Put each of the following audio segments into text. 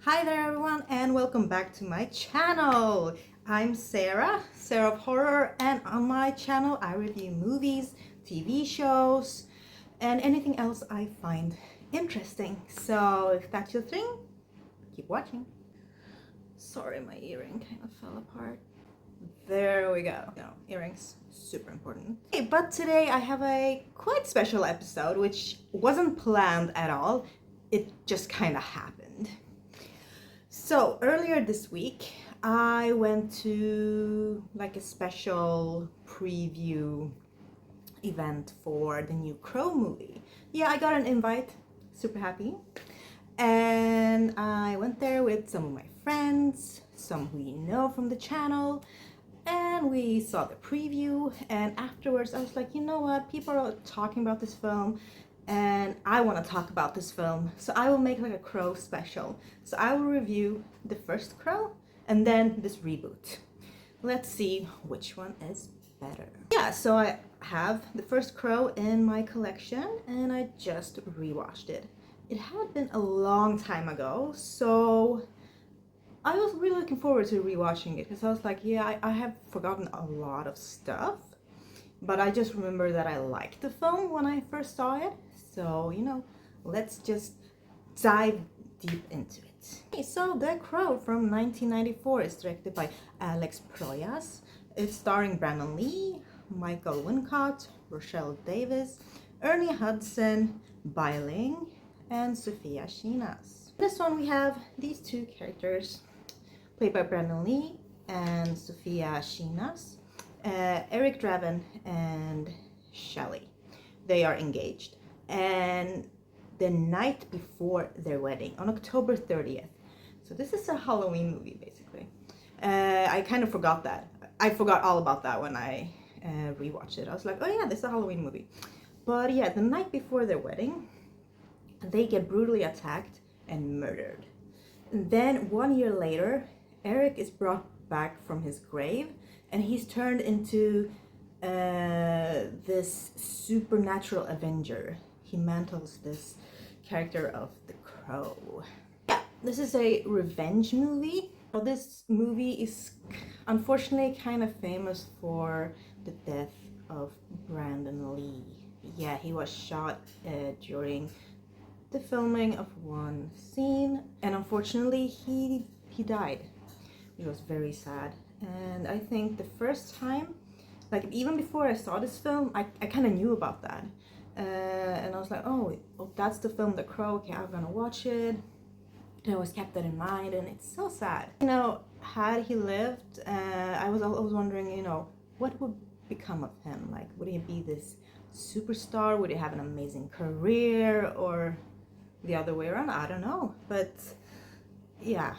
Hi there everyone and welcome back to my channel. I'm Sarah of Horror, and on my channel I review movies, TV shows, and anything else I find interesting. So if that's your thing, keep watching. Sorry, my earring kind of fell apart. There we go. No, earrings, super important. Okay, but today I have a quite special episode which wasn't planned at all. It just kind of happened. So earlier this week, I went to like a special preview event for the new Crow movie. Yeah, I got an invite, super happy. And I went there with some of my friends, some who you know from the channel, and we saw the preview. And afterwards I was like, you know what, people are talking about this film and I want to talk about this film, so I will make like a Crow special. So I will review the first Crow and then this reboot. Let's see which one is better. Yeah, so I have the first Crow in my collection and I just rewatched it. It had been a long time ago, so I was really looking forward to rewatching it because I was like, yeah, I have forgotten a lot of stuff, but I just remember that I liked the film when I first saw it. So, you know, let's just dive deep into it. Okay, so The Crow from 1994 is directed by Alex Proyas. It's starring Brandon Lee, Michael Wincott, Rochelle Davis, Ernie Hudson, Bai Ling, and Sophia Shinas. This one we have these two characters played by Brandon Lee and Sophia Shinas, Eric Draven and Shelley. They are engaged, and the night before their wedding, on October 30th. So this is a Halloween movie, basically. I kind of forgot that. I forgot all about that when I rewatched it. I was like, oh yeah, this is a Halloween movie. But yeah, the night before their wedding, they get brutally attacked and murdered. And then 1 year later, Eric is brought back from his grave and he's turned into this supernatural avenger. He mantles this character of the Crow. Yeah, this is a revenge movie. Well, this movie is unfortunately kind of famous for the death of Brandon Lee. Yeah, he was shot during the filming of one scene, and unfortunately he died. It was very sad. And I think the first time, like even before I saw this film, I kind of knew about that. And I was like, oh, that's the film The Crow, okay, I'm gonna watch it. And I always kept that in mind, and it's so sad. You know, had he lived, I was always wondering, you know, what would become of him? Like, would he be this superstar? Would he have an amazing career? Or the other way around? I don't know. But yeah,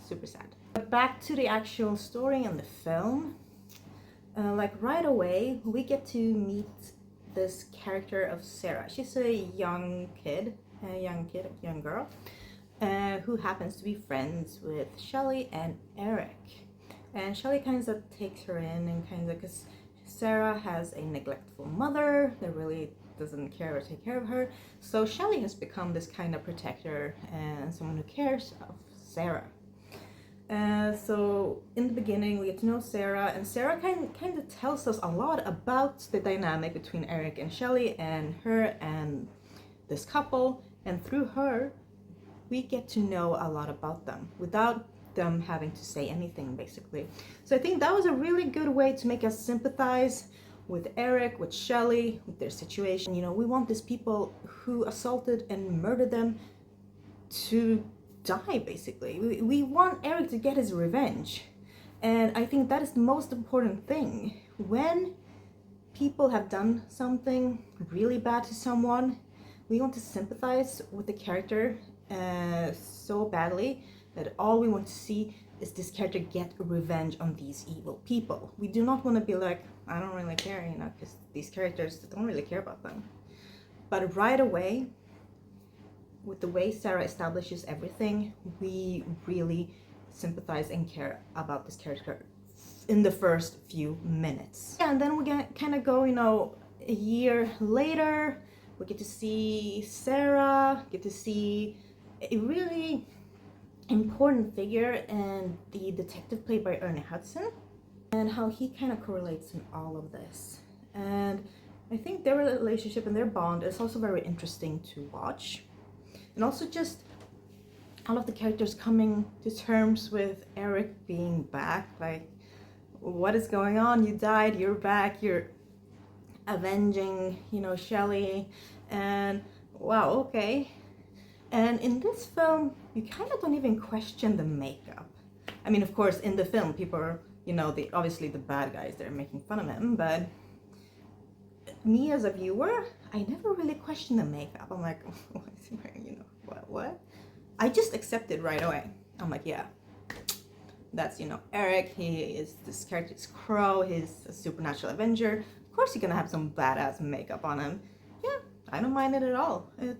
super sad. But back to the actual story and the film. Like right away, we get to meet this character of Sarah. She's a young girl, who happens to be friends with Shelley and Eric. And Shelley kind of takes her in, and kind of, because Sarah has a neglectful mother that really doesn't care or take care of her. So Shelley has become this kind of protector and someone who cares of Sarah. So in the beginning we get to know Sarah, and Sarah kind of tells us a lot about the dynamic between Eric and Shelley and her and this couple, and through her we get to know a lot about them without them having to say anything, basically. So I think that was a really good way to make us sympathize with Eric, with Shelley, with their situation. You know, we want these people who assaulted and murdered them to die, basically. We want Eric to get his revenge. And I think that is the most important thing. When people have done something really bad to someone, we want to sympathize with the character so badly that all we want to see is this character get revenge on these evil people. We do not want to be like, I don't really care, you know, because these characters don't really care about them. But right away, with the way Sarah establishes everything, we really sympathize and care about this character in the first few minutes. Yeah, and then we kind of go, you know, a year later, we get to see Sarah, get to see a really important figure and the detective played by Ernie Hudson, and how he kind of correlates in all of this. And I think their relationship and their bond is also very interesting to watch. And also just all of the characters coming to terms with Eric being back. Like, what is going on? You died, you're back, you're avenging, Shelley. And wow, okay. And in this film, you kind of don't even question the makeup. I mean, of course, in the film, people are, obviously the bad guys, they're making fun of him, but me as a viewer, I never really questioned the makeup. I'm like, what is he wearing, what? I just accepted right away. I'm like, yeah, that's, Eric, he is, this character is Crow, he's a supernatural avenger. Of course he's gonna have some badass makeup on him. Yeah, I don't mind it at all. It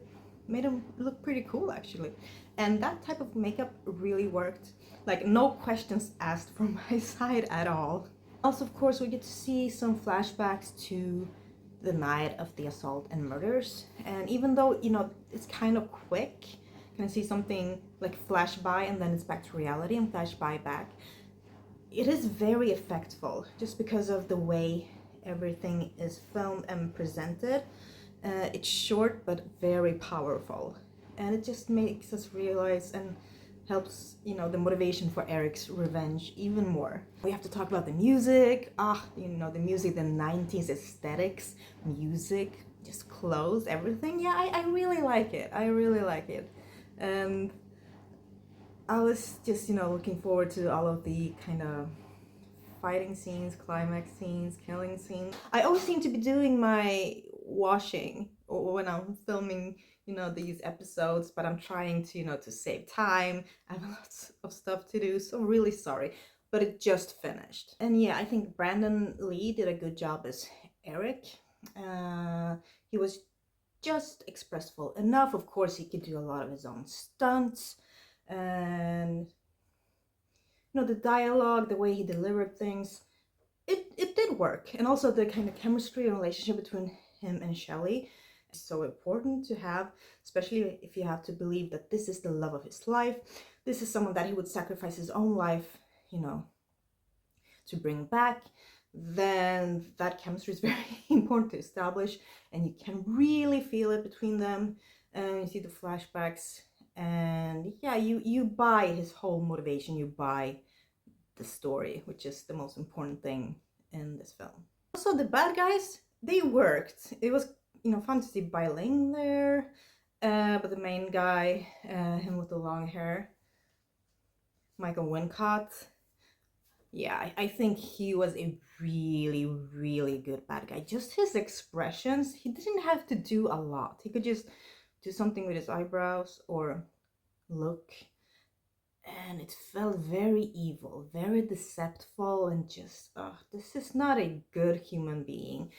made him look pretty cool, actually. And that type of makeup really worked. Like, no questions asked from my side at all. Also, of course, we get to see some flashbacks to the night of the assault and murders. And even though, it's kind of quick, you can see something like flash by and then it's back to reality and flash by back. It is very effectful just because of the way everything is filmed and presented. It's short but very powerful, and it just makes us realize and helps, the motivation for Eric's revenge even more. We have to talk about the music. The music, the 90s aesthetics, music, just clothes, everything. Yeah, I really like it. I really like it. And I was just, looking forward to all of the kind of fighting scenes, climax scenes, killing scenes. I always seem to be doing my washing when I'm filming, these episodes, but I'm trying to, to save time. I have lots of stuff to do, so really sorry, but it just finished. And yeah, I think Brandon Lee did a good job as Eric. He was just expressive enough. Of course, he could do a lot of his own stunts, and the dialogue, the way he delivered things, it did work. And also the kind of chemistry and relationship between him and Shelley is so important to have, especially if you have to believe that this is the love of his life. This is someone that he would sacrifice his own life, to bring back. Then that chemistry is very important to establish, and you can really feel it between them. And you see the flashbacks, and yeah, you buy his whole motivation, you buy the story, which is the most important thing in this film. Also, the bad guys, they worked. It was, fun to see Bai Ling there, but the main guy, him with the long hair, Michael Wincott, yeah, I think he was a really, really good bad guy. Just his expressions, he didn't have to do a lot. He could just do something with his eyebrows or look, and it felt very evil, very deceptive, and just, this is not a good human being.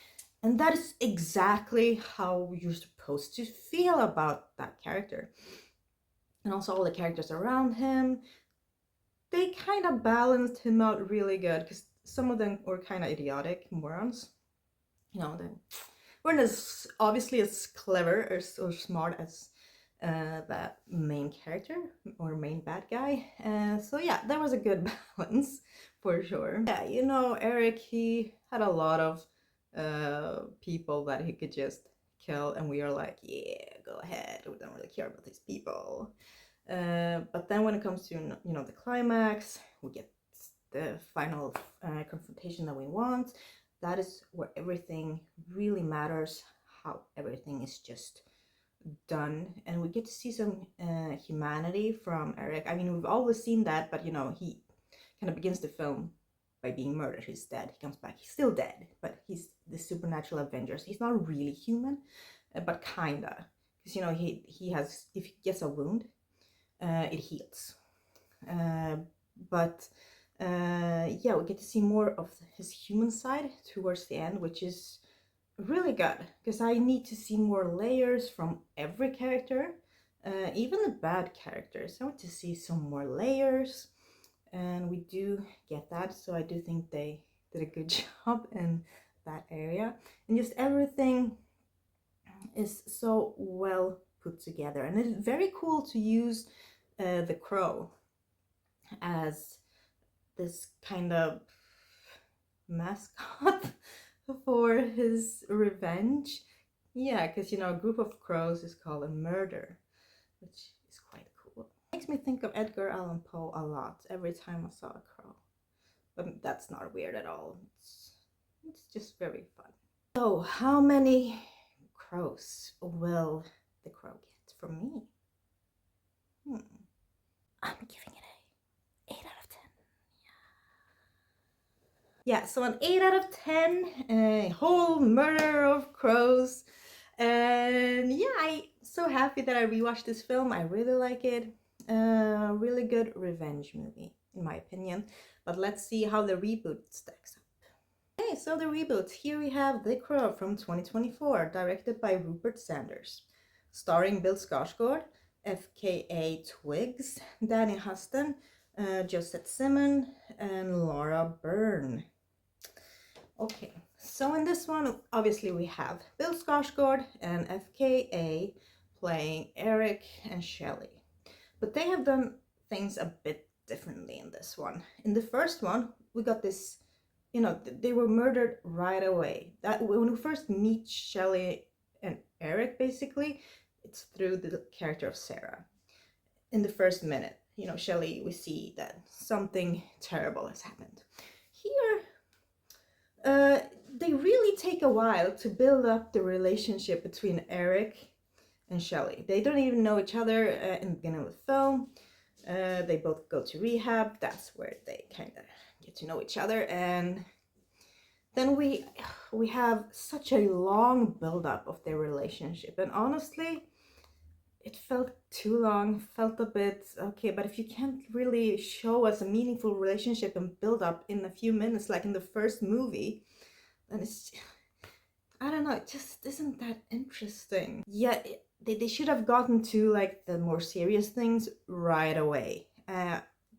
And that is exactly how you're supposed to feel about that character. And also all the characters around him, they kind of balanced him out really good, because some of them were kind of idiotic morons. They weren't as obviously as clever or smart as that main character or main bad guy. So yeah, there was a good balance for sure. Yeah, Eric, he had a lot of people that he could just kill, and we are like, yeah, go ahead, we don't really care about these people. But then when it comes to the climax, we get the final confrontation that we want. That is where everything really matters, how everything is just done, and we get to see some humanity from Eric. I mean, we've always seen that, but he kind of begins the film by being murdered. He's dead. He comes back. He's still dead, but he's the supernatural avenger. So he's not really human, but kinda, because he has, if he gets a wound, it heals. But yeah, we get to see more of his human side towards the end, which is really good, because I need to see more layers from every character, even the bad characters. I want to see some more layers, and we do get that. So I do think they did a good job in that area, and just everything is so well put together. And it's very cool to use the Crow as this kind of mascot for his revenge. Yeah, because a group of crows is called a murder, which is quite cool. Makes me think of Edgar Allan Poe a lot every time I saw a crow. But that's not weird at all. It's just very fun. So, how many crows will the crow get from me? I'm giving it a 8 out of 10. Yeah, so an 8 out of 10, a whole murder of crows. And yeah, I'm so happy that I rewatched this film. I really like it. Really good revenge movie, in my opinion. But let's see how the reboot stacks up. Okay, so the reboot. Here we have The Crow from 2024, directed by Rupert Sanders. Starring Bill Skarsgård, FKA Twigs, Danny Huston, Josette Simon, and Laura Byrne. Okay, so in this one, obviously we have Bill Skarsgård and FKA playing Eric and Shelley. But they have done things a bit differently in this one. In the first one, we got this, they were murdered right away. That when we first meet Shelley and Eric, basically, it's through the character of Sarah. In the first minute, Shelley, we see that something terrible has happened. Here, they really take a while to build up the relationship between Eric and Shelley. They don't even know each other in the beginning of the film. They both go to rehab. That's where they kind of get to know each other. And then we have such a long build-up of their relationship. And honestly, it felt too long, felt a bit, okay, but if you can't really show us a meaningful relationship and build up in a few minutes, like in the first movie, then it's, I don't know, it just isn't that interesting. Yeah, they should have gotten to like the more serious things right away.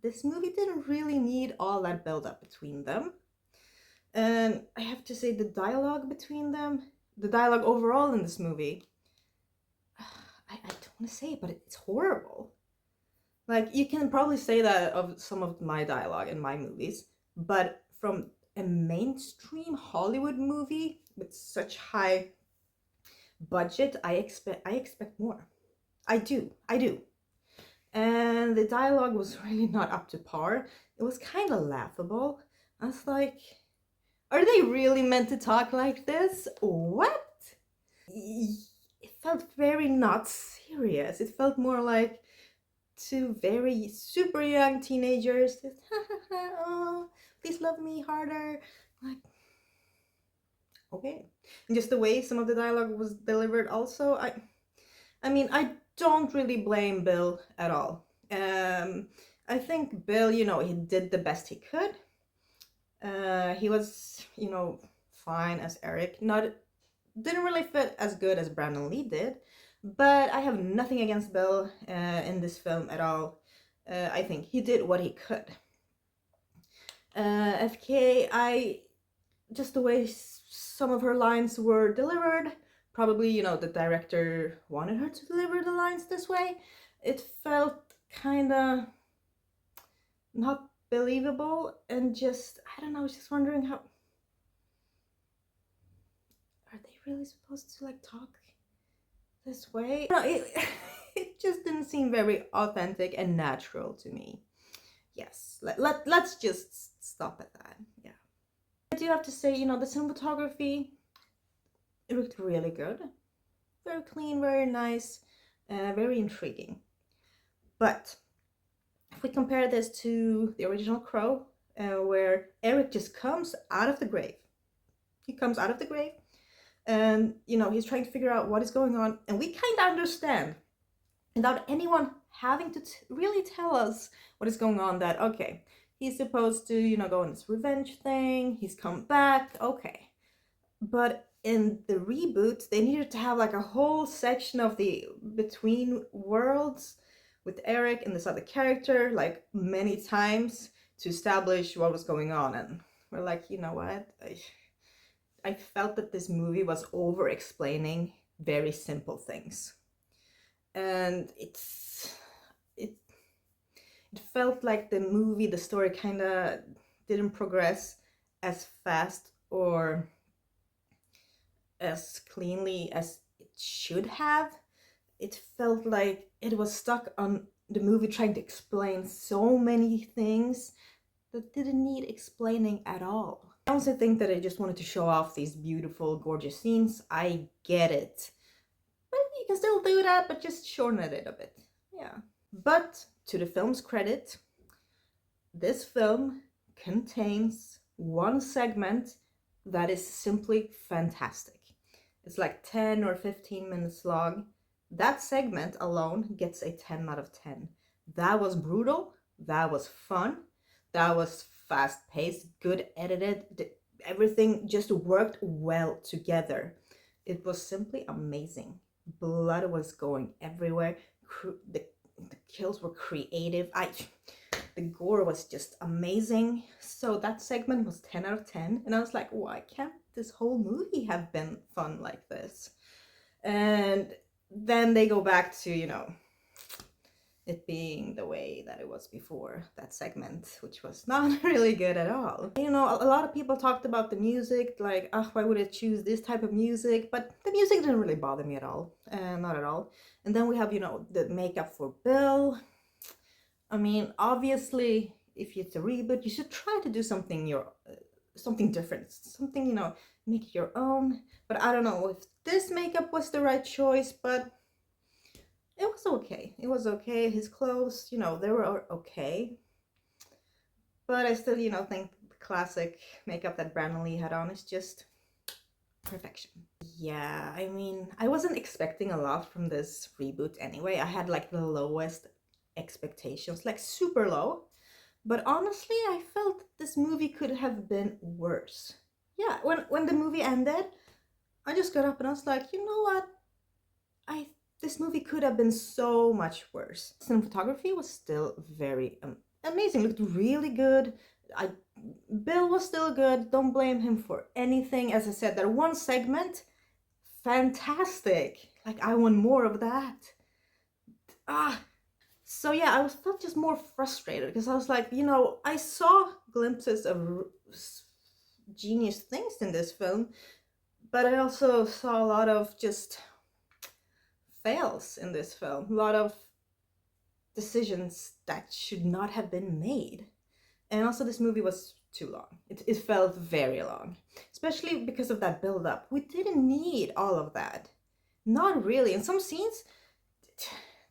This movie didn't really need all that build up between them. And I have to say the dialogue between them, the dialogue overall in this movie, I don't want to say it, but it's horrible. Like, you can probably say that of some of my dialogue in my movies, but from a mainstream Hollywood movie with such high budget, I expect more. I do. And the dialogue was really not up to par. It was kind of laughable. I was like, are they really meant to talk like this? What? It felt very not serious. It felt more like two very super young teenagers just oh, please love me harder. Like, okay. And just the way some of the dialogue was delivered also, I mean, I don't really blame Bill at all. I think Bill, he did the best he could. He was, fine as Eric. Didn't really fit as good as Brandon Lee did, but I have nothing against Bill in this film at all. I think he did what he could. FK, just the way some of her lines were delivered, probably, the director wanted her to deliver the lines this way. It felt kind of not believable, and just, I don't know, I was just wondering how, are they really supposed to like talk this way? No, it just didn't seem very authentic and natural to me. Yes, let's just stop at that. Yeah, I do have to say, the cinematography, it looked really good, very clean, very nice, very intriguing. But if we compare this to the original Crow, where Eric just comes out of the grave, he comes out of the grave, and he's trying to figure out what is going on, and we kind of understand without anyone having to really tell us what is going on, that okay, he's supposed to go on this revenge thing, he's come back, okay. But in the reboot, they needed to have like a whole section of the between worlds with Eric and this other character, like many times, to establish what was going on. And we're like, you know what, I felt that this movie was over explaining very simple things, and It felt like the story kind of didn't progress as fast or as cleanly as it should have. It felt like it was stuck on the movie trying to explain so many things that didn't need explaining at all. I also think that I just wanted to show off these beautiful, gorgeous scenes. I get it. But you can still do that, but just shorten it a bit. Yeah. But to the film's credit, this film contains one segment that is simply fantastic. It's like 10 or 15 minutes long. That segment alone gets a 10 out of 10. That was brutal. That was fun. That was fast paced, good edited. Everything just worked well together. It was simply amazing. Blood was going everywhere. The kills were creative. The gore was just amazing. So that segment was 10 out of 10. And I was like, why can't this whole movie have been fun like this? And then they go back to, it being the way that it was before that segment, which was not really good at all. A lot of people talked about the music, like, oh, why would I choose this type of music? But the music didn't really bother me at all, not at all. And then we have, the makeup for Bill. I mean, obviously, if it's a reboot, you should try to do something something different, something, make it your own. But I don't know if this makeup was the right choice, but it was okay. It was okay. His clothes, they were okay. But I still, think the classic makeup that Brandon Lee had on is just perfection. Yeah, I mean, I wasn't expecting a lot from this reboot anyway. I had like the lowest expectations, like super low. But honestly, I felt this movie could have been worse. Yeah, when the movie ended, I just got up and I was like, you know what? This movie could have been so much worse. Cinematography was still very amazing. Looked really good. Bill was still good. Don't blame him for anything. As I said, that one segment, fantastic. Like, I want more of that. So yeah, I felt just more frustrated because I was like, I saw glimpses of genius things in this film, but I also saw a lot of just fails in this film. A lot of decisions that should not have been made. And also this movie was too long. It felt very long, especially because of that build-up. We didn't need all of that. Not really. In some scenes,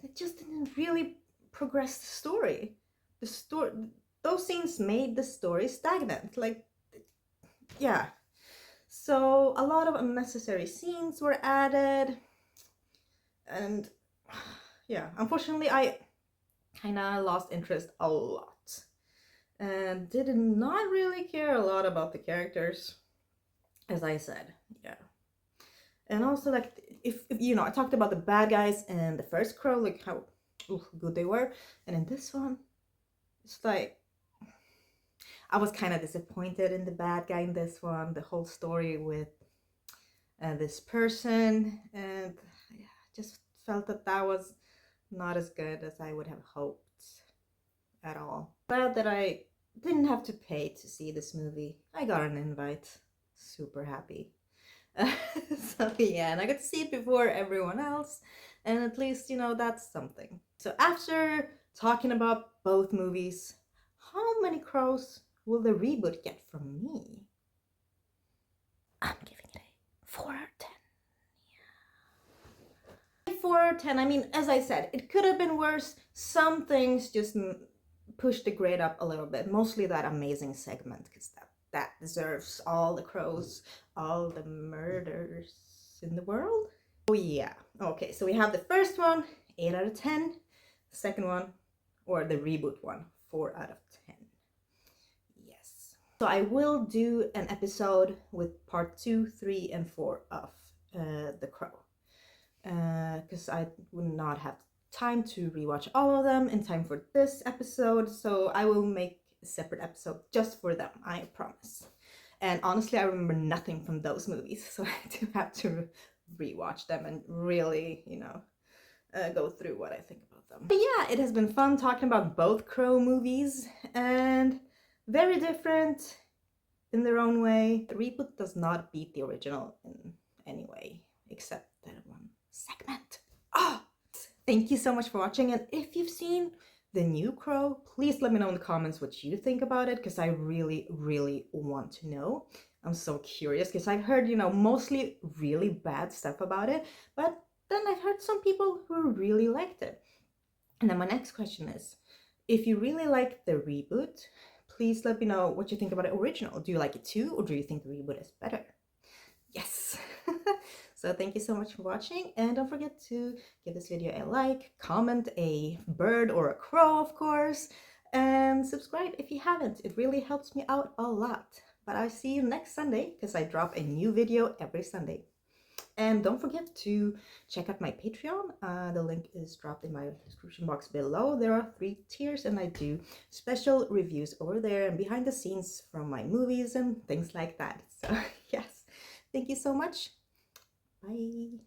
they just didn't really progress the story. Those scenes made the story stagnant. Like, yeah. So a lot of unnecessary scenes were added. And yeah, unfortunately, I kind of lost interest a lot. And did not really care a lot about the characters, as I said. Yeah. And also, like, if I talked about the bad guys in the first Crow, like how good they were. And in this one, it's like, I was kind of disappointed in the bad guy in this one. The whole story with this person. And yeah, just felt that was not as good as I would have hoped at all. Glad that I didn't have to pay to see this movie. I got an invite. Super happy. So yeah, and I got to see it before everyone else, and at least, that's something. So after talking about both movies, how many crows will the reboot get from me? I'm giving it a 4 out of 10. Yeah. 4 out of 10. I mean, as I said, it could have been worse. Some things just push the grade up a little bit, mostly that amazing segment, because that deserves all the crows, all the murders in the world. Oh yeah. Okay, so we have the first one, 8 out of 10. The second one, or the reboot one, 4 out of 10. Yes. So I will do an episode with part 2, 3, and 4 of The Crow. Because I would not have time to rewatch all of them in time for this episode, so I will make a separate episode just for them, I promise. And honestly, I remember nothing from those movies, so I do have to rewatch them and really, go through what I think about them. But yeah, it has been fun talking about both Crow movies, and very different in their own way. The reboot does not beat the original in any way, except that one segment. Oh! Thank you so much for watching, and if you've seen the new Crow, please let me know in the comments what you think about it, because I really, really want to know. I'm so curious, because I've heard, you know, mostly really bad stuff about it, but then I've heard some people who really liked it. And then my next question is, if you really like the reboot, please let me know what you think about the original. Do you like it too, or do you think the reboot is better? Yes! So thank you so much for watching, and don't forget to give this video a like, comment a bird or a crow, of course, and subscribe if you haven't. It really helps me out a lot. But I'll see you next Sunday, because I drop a new video every Sunday. And don't forget to check out my Patreon. The link is dropped in my description box below. There are 3 tiers, and I do special reviews over there and behind the scenes from my movies and things like that. So yes, thank you so much. Bye.